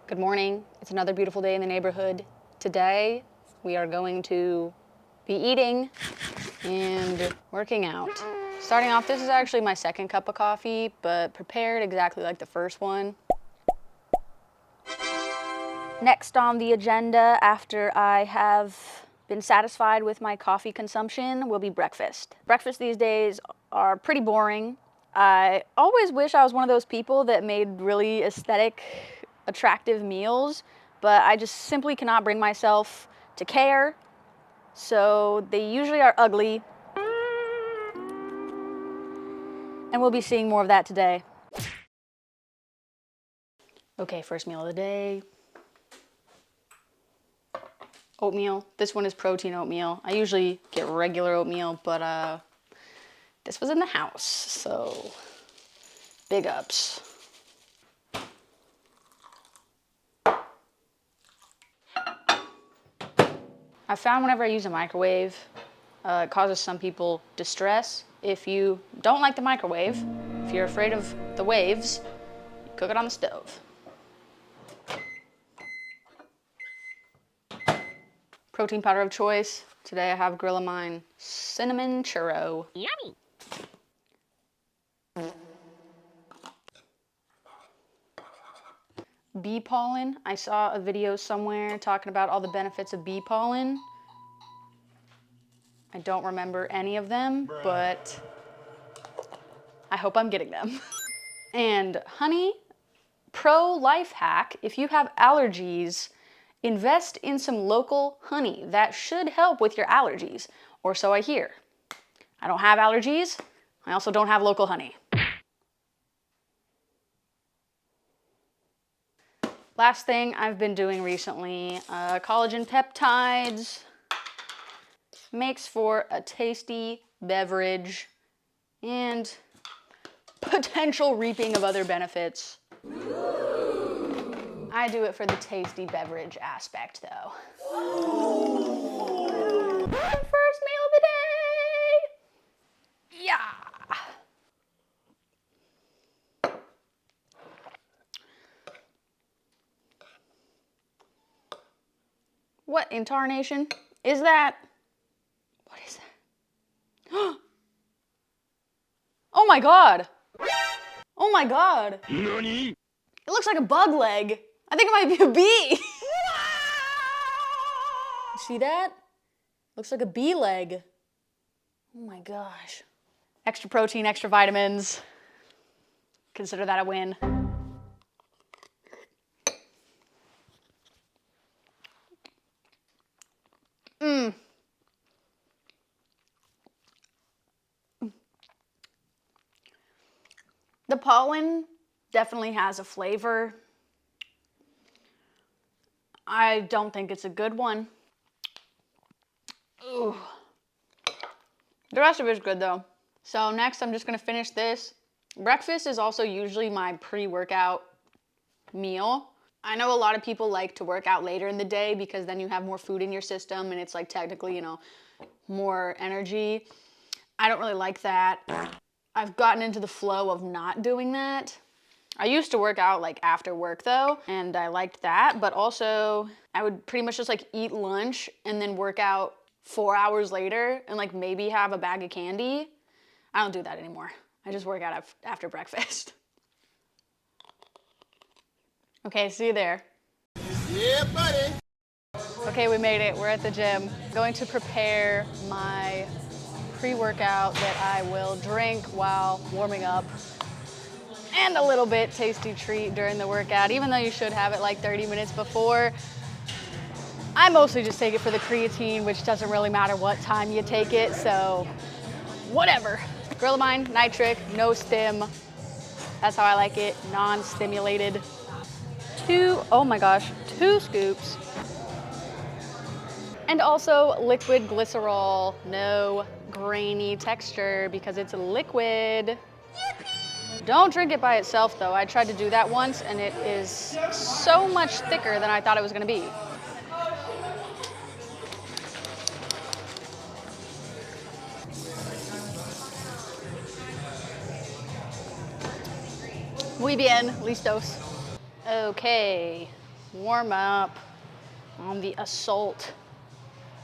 Good morning. It's another beautiful day in the neighborhood. Today, we are going to be eating and working out. Starting off, this is actually my second cup of coffee, but prepared exactly like the first one. Next on the agenda, after I have been satisfied with my coffee consumption, will be breakfast. Breakfast these days are pretty boring. I always wish I was one of those people that made really aesthetic, attractive meals, but I just simply cannot bring myself to care. So they usually are ugly. And we'll be seeing more of that today. Okay, first meal of the day. Oatmeal. This one is protein oatmeal. I usually get regular oatmeal, but this was in the house, so big ups. I found whenever I use a microwave, it causes some people distress. If you don't like the microwave, if you're afraid of the waves, you cook it on the stove. Protein powder of choice. Today I have Grill of Mine cinnamon churro. Yummy! Bee pollen. I saw a video somewhere talking about all the benefits of bee pollen. I don't remember any of them, but I hope I'm getting them. And honey, pro life hack, if you have allergies, invest in some local honey. That should help with your allergies, or so I hear. I don't have allergies. I also don't have local honey. Last thing I've been doing recently, collagen peptides. Makes for a tasty beverage and potential reaping of other benefits. I do it for the tasty beverage aspect, though. First meal of the day! Yeah! What in tarnation is that? What is that? Oh my god! Oh my god! Nani? It looks like a bug leg. I think it might be a bee. You see that? Looks like a bee leg. Oh my gosh. Extra protein, extra vitamins. Consider that a win. The pollen definitely has a flavor. I don't think it's a good one. Ooh. The rest of it is good though. So next I'm just gonna finish this. Breakfast is also usually my pre-workout meal. I know a lot of people like to work out later in the day because then you have more food in your system and it's like technically, you know, more energy. I don't really like that. I've gotten into the flow of not doing that. I used to work out like after work though, and I liked that, but also I would pretty much just like eat lunch and then work out 4 hours later and like maybe have a bag of candy. I don't do that anymore. I just work out after breakfast. Okay, see you there. Yeah, buddy. Okay, we made it. We're at the gym. Going to prepare my pre-workout that I will drink while warming up. And a little bit tasty treat during the workout, even though you should have it like 30 minutes before. I mostly just take it for the creatine, which doesn't really matter what time you take it, so whatever. Grill of Mine, nitric, no stim. That's how I like it, non-stimulated. Two scoops. And also liquid glycerol, no grainy texture because it's a liquid. Don't drink it by itself though. I tried to do that once and it is so much thicker than I thought it was gonna be. Muy bien, listos. Okay, warm up on the assault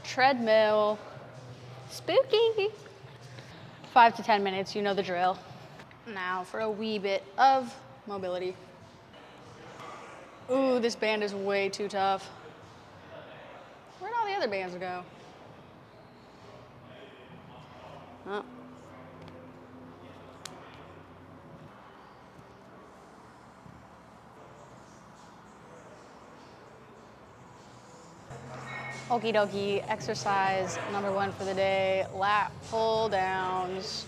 treadmill. Spooky. 5 to 10 minutes, you know the drill. Now for a wee bit of mobility. Ooh, this band is way too tough. Where'd all the other bands go? Oh. Okie dokie, exercise number 1 for the day, lat pull downs.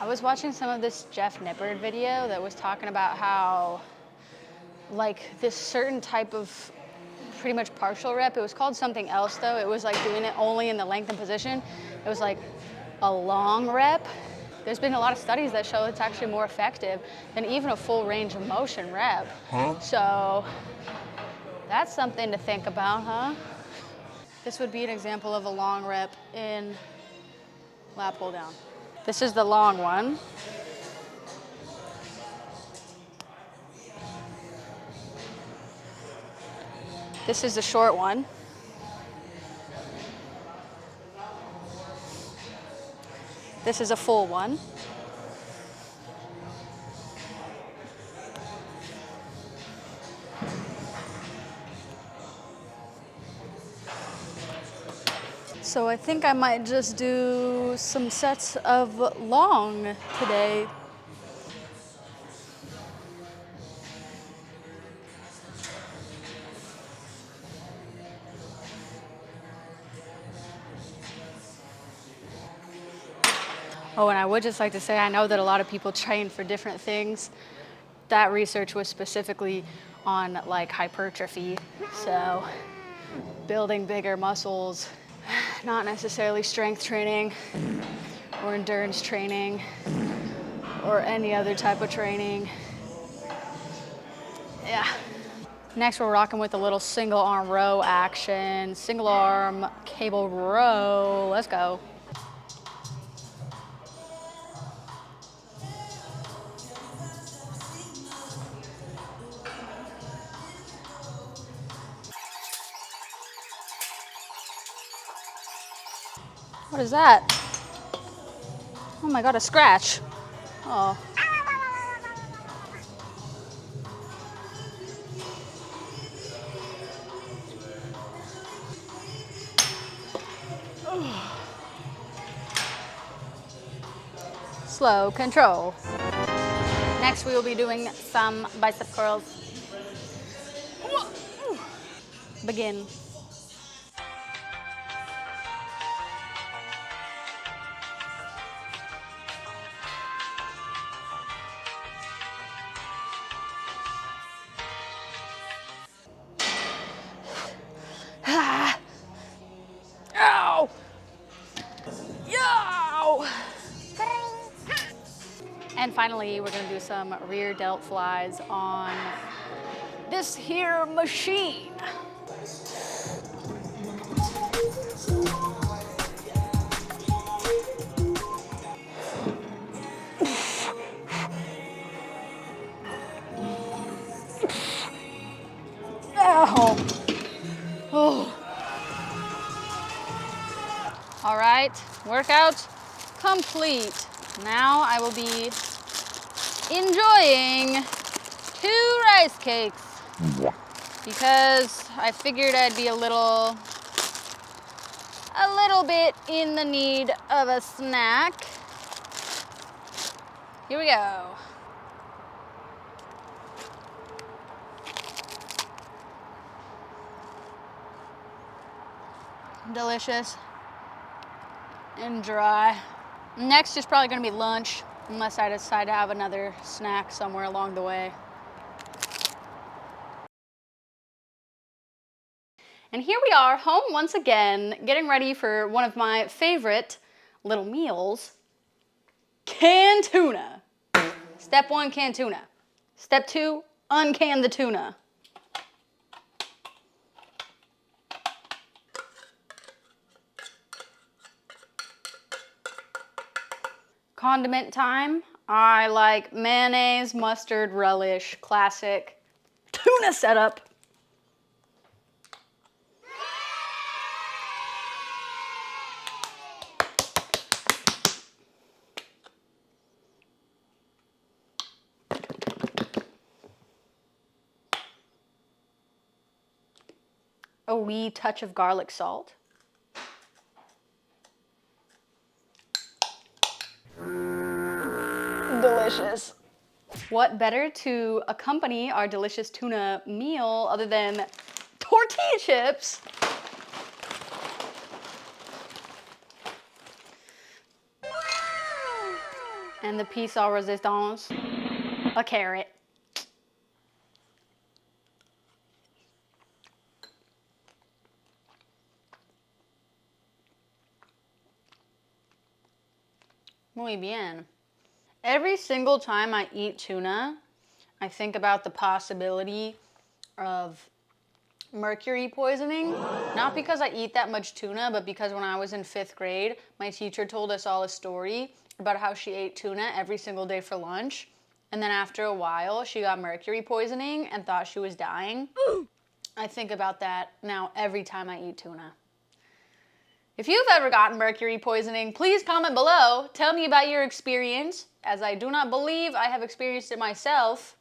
I was watching some of this Jeff Nippard video that was talking about how, like, this certain type of pretty much partial rep, it was called something else though, it was like doing it only in the lengthened position. It was like a long rep. There's been a lot of studies that show it's actually more effective than even a full range of motion rep. So that's something to think about, huh? This would be an example of a long rep in lat pull down. This is the long one. This is the short one. This is a full one. So I think I might just do some sets of long today. Oh, and I would just like to say, I know that a lot of people train for different things. That research was specifically on like hypertrophy, so building bigger muscles, not necessarily strength training or endurance training or any other type of training. Yeah. Next, we're rocking with a little single arm row action. Single arm cable row. Let's go. What is that? Oh my God, a scratch. Oh. Slow control. Next, we will be doing some bicep curls. Begin. Ow! Yow! And finally, we're gonna do some rear delt flies on this here machine. Ow! Oh. All right, workout complete. Now I will be enjoying 2 rice cakes because I figured I'd be a little bit in the need of a snack. Here we go. Delicious and dry. Next is probably gonna be lunch, unless I decide to have another snack somewhere along the way. And here we are, home once again, getting ready for one of my favorite little meals, canned tuna. Step 1, can tuna. Step 2, uncan the tuna. Condiment time. I like mayonnaise, mustard, relish, classic tuna setup. A wee touch of garlic salt. Delicious. What better to accompany our delicious tuna meal other than tortilla chips? And the piece à resistance, a carrot. Muy bien. Every single time I eat tuna, I think about the possibility of mercury poisoning. Not because I eat that much tuna, but because when I was in 5th grade, my teacher told us all a story about how she ate tuna every single day for lunch. And then after a while, she got mercury poisoning and thought she was dying. I think about that now every time I eat tuna. If you've ever gotten mercury poisoning, please comment below. Tell me about your experience, as I do not believe I have experienced it myself,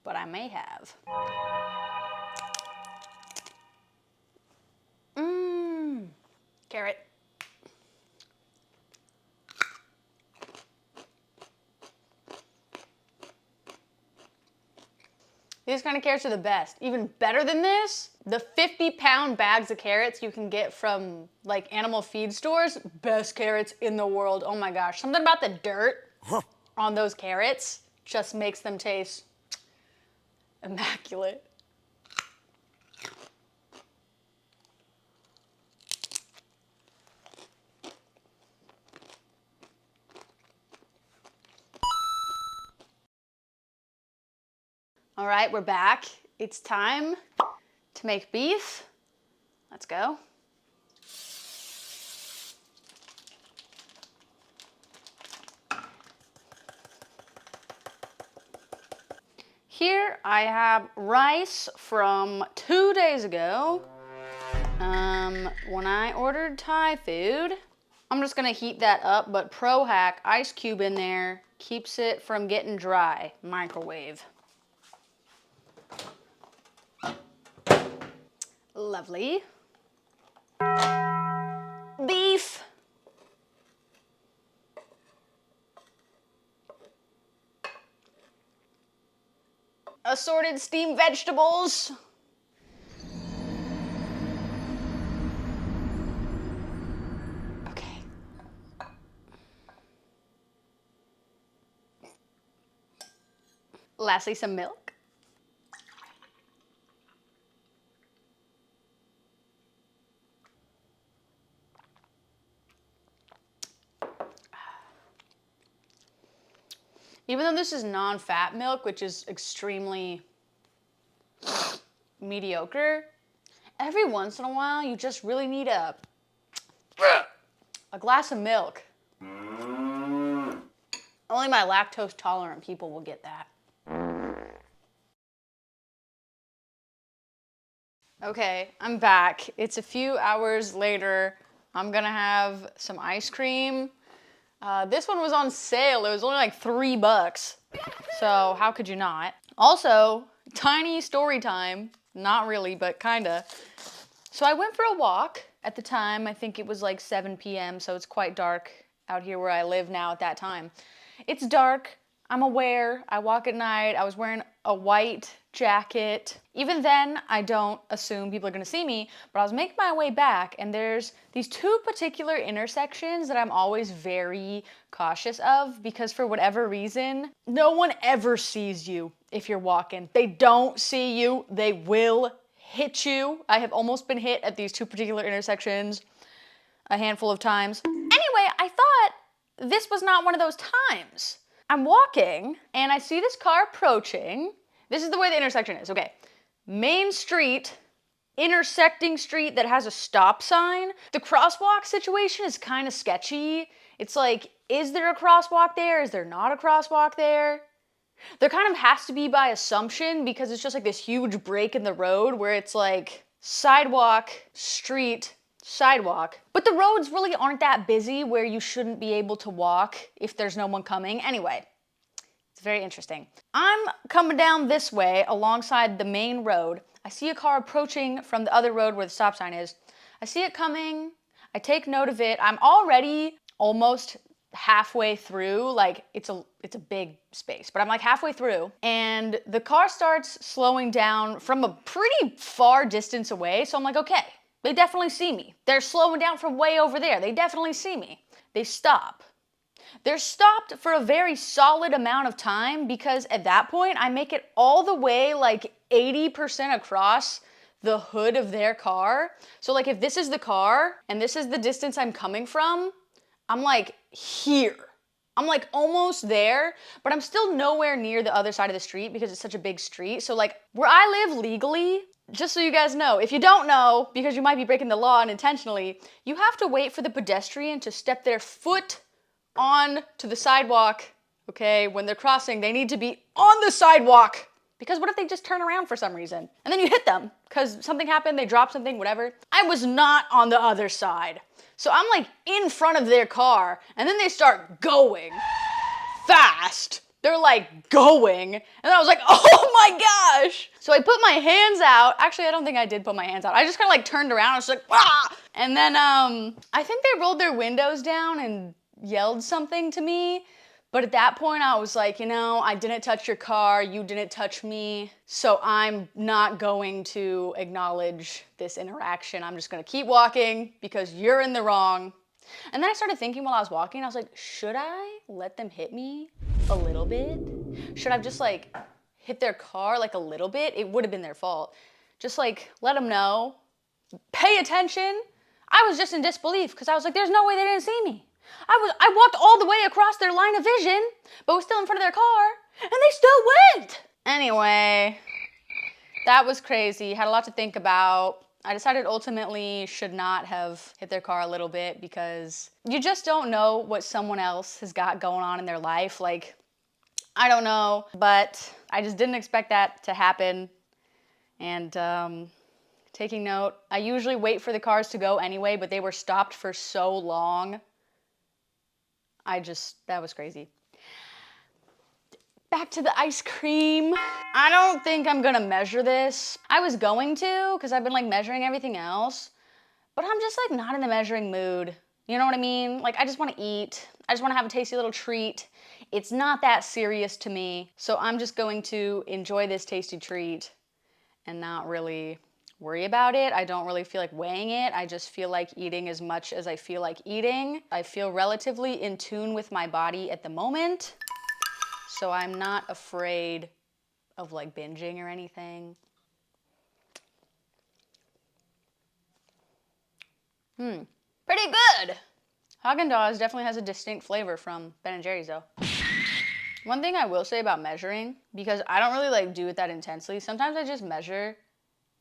but I may have. Mmm, carrot. These kind of carrots are the best. Even better than this, the 50-pound bags of carrots you can get from like animal feed stores, best carrots in the world. Oh my gosh, something about the dirt on those carrots just makes them taste immaculate. All right, we're back. It's time to make beef. Let's go. Here I have rice from 2 days ago. When I ordered Thai food, I'm just gonna heat that up, but pro hack, ice cube in there, keeps it from getting dry. Microwave. Lovely. Beef. Assorted steamed vegetables. Okay. Lastly, some milk. Even though this is non-fat milk, which is extremely mediocre, every once in a while you just really need a glass of milk. Only my lactose tolerant people will get that. Okay, I'm back. It's a few hours later. I'm gonna have some ice cream. This one was on sale. It was only like $3. So how could you not? Also, tiny story time. Not really, but kinda. So I went for a walk. At the time, I think it was like 7 p.m., so it's quite dark out here where I live now at that time. It's dark. I'm aware. I walk at night. I was wearing a white jacket. Even then, I don't assume people are gonna see me, but I was making my way back, and there's these 2 particular intersections that I'm always very cautious of, because for whatever reason, no one ever sees you if you're walking. They don't see you. They will hit you. I have almost been hit at these 2 particular intersections a handful of times. Anyway, I thought this was not one of those times. I'm walking, and I see this car approaching. This is the way the intersection is, okay. Main street, intersecting street that has a stop sign. The crosswalk situation is kind of sketchy. It's like is there a crosswalk there? Is there not a crosswalk there? There kind of has to be by assumption because it's just like this huge break in the road where it's like sidewalk, street, sidewalk. But the roads really aren't that busy where you shouldn't be able to walk if there's no one coming. Anyway, it's very interesting. I'm coming down this way alongside the main road. I see a car approaching from the other road where the stop sign is. I see it coming. I take note of it. I'm already almost halfway through, like it's a big space, but I'm like halfway through and the car starts slowing down from a pretty far distance away. So I'm like, okay, they definitely see me. They're slowing down from way over there. They definitely see me. They stop. They're stopped for a very solid amount of time because at that point I make it all the way like 80% across the hood of their car. So like if this is the car and this is the distance I'm coming from, I'm like here. I'm like almost there, but I'm still nowhere near the other side of the street because it's such a big street. So like where I live legally, just so you guys know, if you don't know, because you might be breaking the law unintentionally, you have to wait for the pedestrian to step their foot on to the sidewalk, okay? When they're crossing, they need to be on the sidewalk. Because what if they just turn around for some reason? And then you hit them because something happened, they dropped something, whatever. I was not on the other side. So I'm like in front of their car and then they start going fast. They're like going. And then I was like, oh my gosh. So I put my hands out. Actually, I don't think I did put my hands out. I just kind of like turned around. I was like, ah! And then I think they rolled their windows down and yelled something to me. But at that point I was like, you know, I didn't touch your car, you didn't touch me, so I'm not going to acknowledge this interaction. I'm just gonna keep walking because you're in the wrong. And then I started thinking while I was walking, I was like, should I let them hit me a little bit? Should I just like hit their car like a little bit? It would have been their fault. Just like let them know, pay attention. I was just in disbelief because I was like, there's no way they didn't see me. I walked all the way across their line of vision, but was still in front of their car, and they still went. Anyway, that was crazy. Had a lot to think about. I decided ultimately should not have hit their car a little bit because you just don't know what someone else has got going on in their life. Like, I don't know, but I just didn't expect that to happen. And taking note, I usually wait for the cars to go anyway, but they were stopped for so long. That was crazy. Back to the ice cream. I don't think I'm gonna measure this. I was going to, because I've been like measuring everything else, but I'm just like not in the measuring mood. You know what I mean? Like I just wanna eat. I just wanna have a tasty little treat. It's not that serious to me. So I'm just going to enjoy this tasty treat and not really worry about it. I don't really feel like weighing it. I just feel like eating as much as I feel like eating. I feel relatively in tune with my body at the moment. So I'm not afraid of like binging or anything. Pretty good. Haagen-Dazs definitely has a distinct flavor from Ben & Jerry's though. One thing I will say about measuring, because I don't really like do it that intensely, sometimes I just measure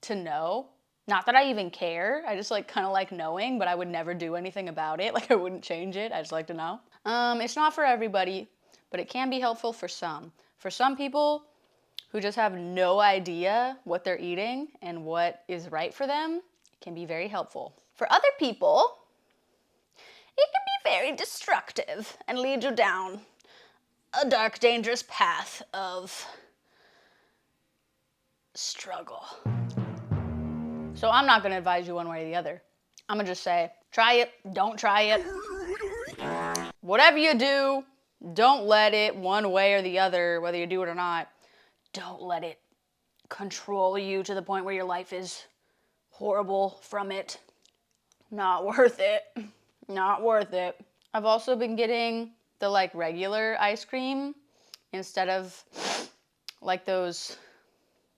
to know. Not that I even care, I just like kind of like knowing, but I would never do anything about it. Like I wouldn't change it, I just like to know. It's not for everybody, but it can be helpful for some. For some people who just have no idea what they're eating and what is right for them, it can be very helpful. For other people, it can be very destructive and lead you down a dark, dangerous path of struggle. So I'm not gonna advise you one way or the other. I'm gonna just say, try it, don't try it. Whatever you do, don't let it one way or the other, whether you do it or not, don't let it control you to the point where your life is horrible from it. Not worth it. Not worth it. I've also been getting the like regular ice cream instead of like those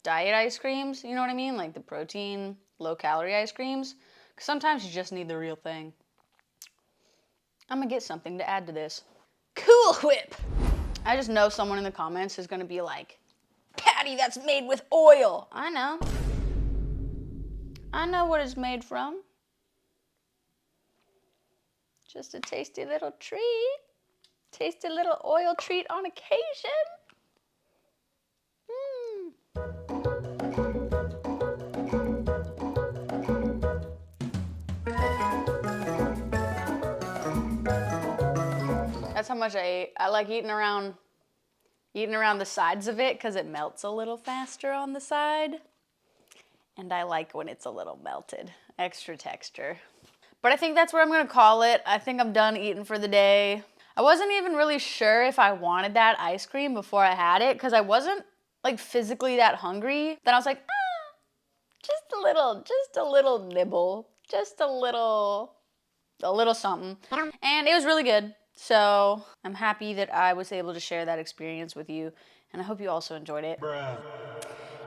diet ice creams, you know what I mean? Like the protein, low-calorie ice creams. Because sometimes you just need the real thing. I'm gonna get something to add to this. Cool Whip! I just know someone in the comments is gonna be like, Patty, that's made with oil! I know. I know what it's made from. Just a tasty little treat. Tasty little oil treat on occasion. That's how much I ate. I like eating around the sides of it because it melts a little faster on the side. And I like when it's a little melted, extra texture. But I think that's where I'm gonna call it. I think I'm done eating for the day. I wasn't even really sure if I wanted that ice cream before I had it because I wasn't like physically that hungry. Then I was like, just a little nibble, just a little something. And it was really good. So I'm happy that I was able to share that experience with you, and I hope you also enjoyed it. Bruh.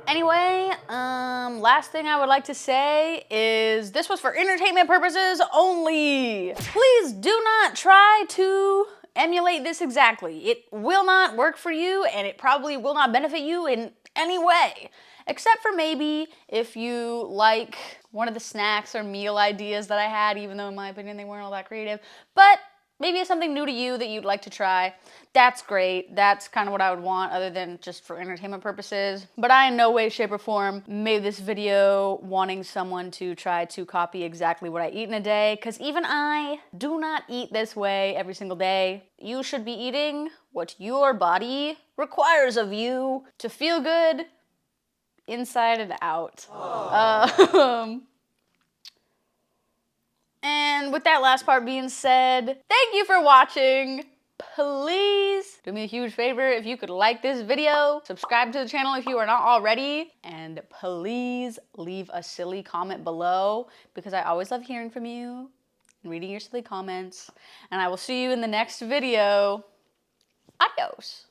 Anyway, last thing I would like to say is this was for entertainment purposes only. Please do not try to emulate this exactly. It will not work for you, and it probably will not benefit you in any way. Except for maybe if you like one of the snacks or meal ideas that I had, even though in my opinion they weren't all that creative. But maybe it's something new to you that you'd like to try. That's great. That's kind of what I would want other than just for entertainment purposes. But I in no way, shape, or form made this video wanting someone to try to copy exactly what I eat in a day, because even I do not eat this way every single day. You should be eating what your body requires of you to feel good inside and out. And with that last part being said, thank you for watching. Please do me a huge favor if you could like this video, subscribe to the channel if you are not already, and please leave a silly comment below because I always love hearing from you and reading your silly comments. And I will see you in the next video. Adios.